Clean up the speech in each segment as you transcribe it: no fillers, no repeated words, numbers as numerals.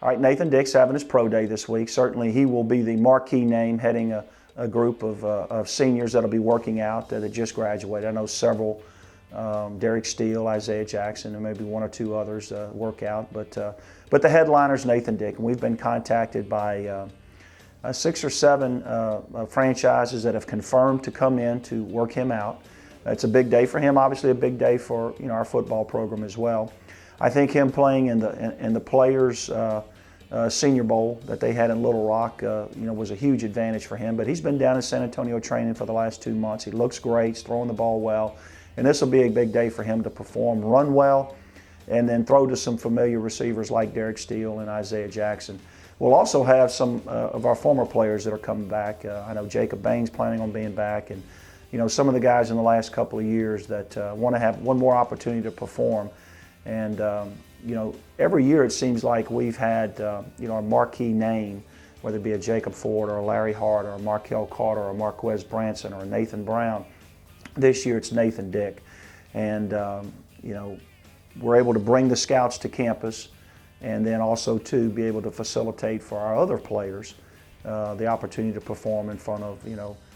All right, Nathan Dick's having his pro day this week. Certainly he will be the marquee name heading a group of seniors that'll be working out that just graduated. I know several, Derek Steele, Isaiah Jackson, and maybe one or two others work out. But the headliner's Nathan Dick, and we've been contacted by 6 or 7 franchises that have confirmed to come in to work him out. It's a big day for him, obviously a big day for our football program as well. I think him playing in the Players Senior Bowl that they had in Little Rock, was a huge advantage for him. But he's been down in San Antonio training for the last 2 months. He looks great. He's throwing the ball well, and this will be a big day for him to perform, run well, and then throw to some familiar receivers like Derek Steele and Isaiah Jackson. We'll also have some of our former players that are coming back. I know Jacob Bain's planning on being back, and some of the guys in the last couple of years that want to have one more opportunity to perform. And every year it seems like we've had a marquee name, whether it be a Jacob Ford or a Larry Hart or a Markel Carter or a Marquez Branson or a Nathan Brown. This year it's Nathan Dick, and we're able to bring the scouts to campus, and then also to be able to facilitate for our other players the opportunity to perform in front of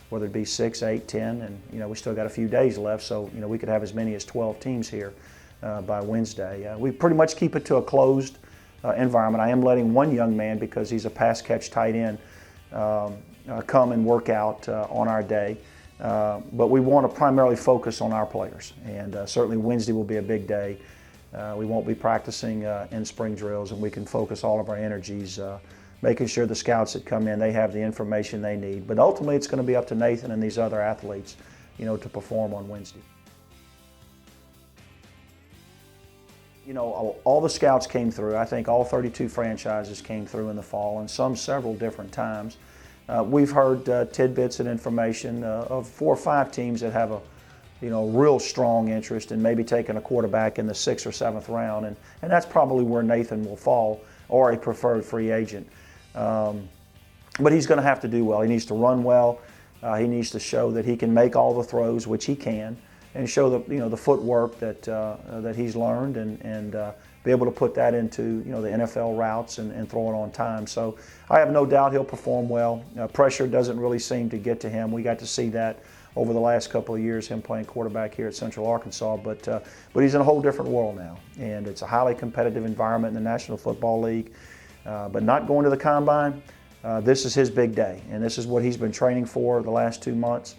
whether it be 6, 8, 10, and we still got a few days left, so we could have as many as 12 teams here by Wednesday. We pretty much keep it to a closed environment. I am letting one young man, because he's a pass catch tight end, come and work out on our day. But we want to primarily focus on our players, and certainly Wednesday will be a big day. We won't be practicing in spring drills, and we can focus all of our energies making sure the scouts that come in, they have the information they need. But ultimately it's going to be up to Nathan and these other athletes to perform on Wednesday. All the scouts came through. I think all 32 franchises came through in the fall, and some several different times. We've heard tidbits and information of 4 or 5 teams that have a real strong interest in maybe taking a quarterback in the 6th or 7th round, and that's probably where Nathan will fall, or a preferred free agent. But he's going to have to do well. He needs to run well. He needs to show that he can make all the throws, which he can, and show the footwork that he's learned, and be able to put that into the NFL routes and throw it on time. So I have no doubt he'll perform well. Pressure doesn't really seem to get to him. We got to see that over the last couple of years, him playing quarterback here at Central Arkansas. But he's in a whole different world now, and it's a highly competitive environment in the National Football League. But not going to the combine, this is his big day, and this is what he's been training for the last 2 months.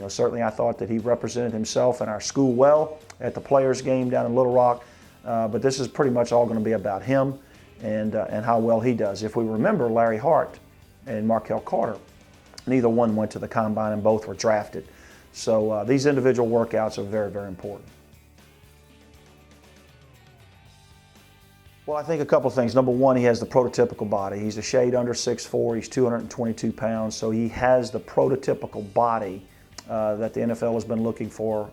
Certainly I thought that he represented himself and our school well at the Players game down in Little Rock, but this is pretty much all going to be about him and how well he does. If we remember, Larry Hart and Markel Carter, neither one went to the combine and both were drafted. So these individual workouts are very, very important. Well, I think a couple of things. Number one, he has the prototypical body. He's a shade under 6'4", he's 222 pounds, so he has the prototypical body that the NFL has been looking for,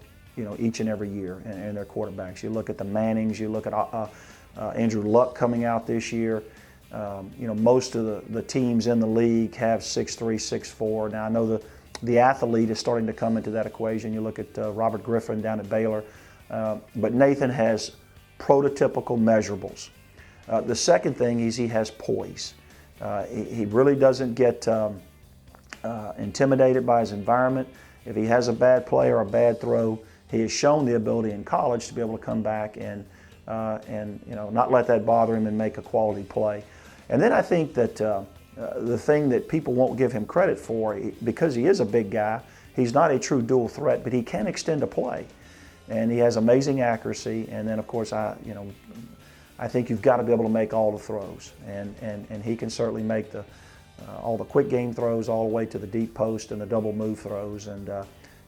each and every year in their quarterbacks. You look at the Mannings, you look at Andrew Luck coming out this year. Most of the teams in the league have 6'3", 6'4". Now I know the athlete is starting to come into that equation. You look at Robert Griffin down at Baylor, but Nathan has prototypical measurables. The second thing is he has poise. He really doesn't get intimidated by his environment. If he has a bad play or a bad throw, he has shown the ability in college to be able to come back and not let that bother him and make a quality play. And then I think that the thing that people won't give him credit for, because he is a big guy, he's not a true dual threat, but he can extend a play. And he has amazing accuracy. And then, of course, I think you've got to be able to make all the throws. And he can certainly make all the quick game throws all the way to the deep post and the double move throws. And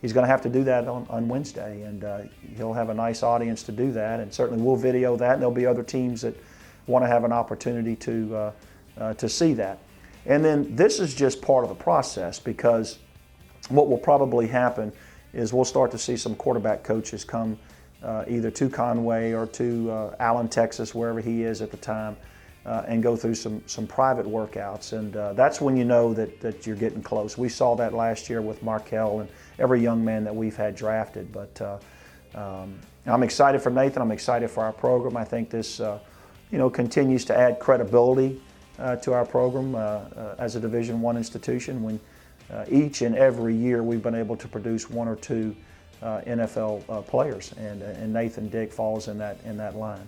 he's going to have to do that on Wednesday. And he'll have a nice audience to do that. And certainly we'll video that. And there'll be other teams that want to have an opportunity to see that. And then this is just part of the process, because what will probably happen is we'll start to see some quarterback coaches come either to Conway or to Allen, Texas, wherever he is at the time, and go through some private workouts. And that's when you know that you're getting close. We saw that last year with Markel and every young man that we've had drafted. But I'm excited for Nathan. I'm excited for our program. I think this continues to add credibility to our program as a Division I institution when each and every year we've been able to produce one or two NFL players, and Nathan Dick falls in that line.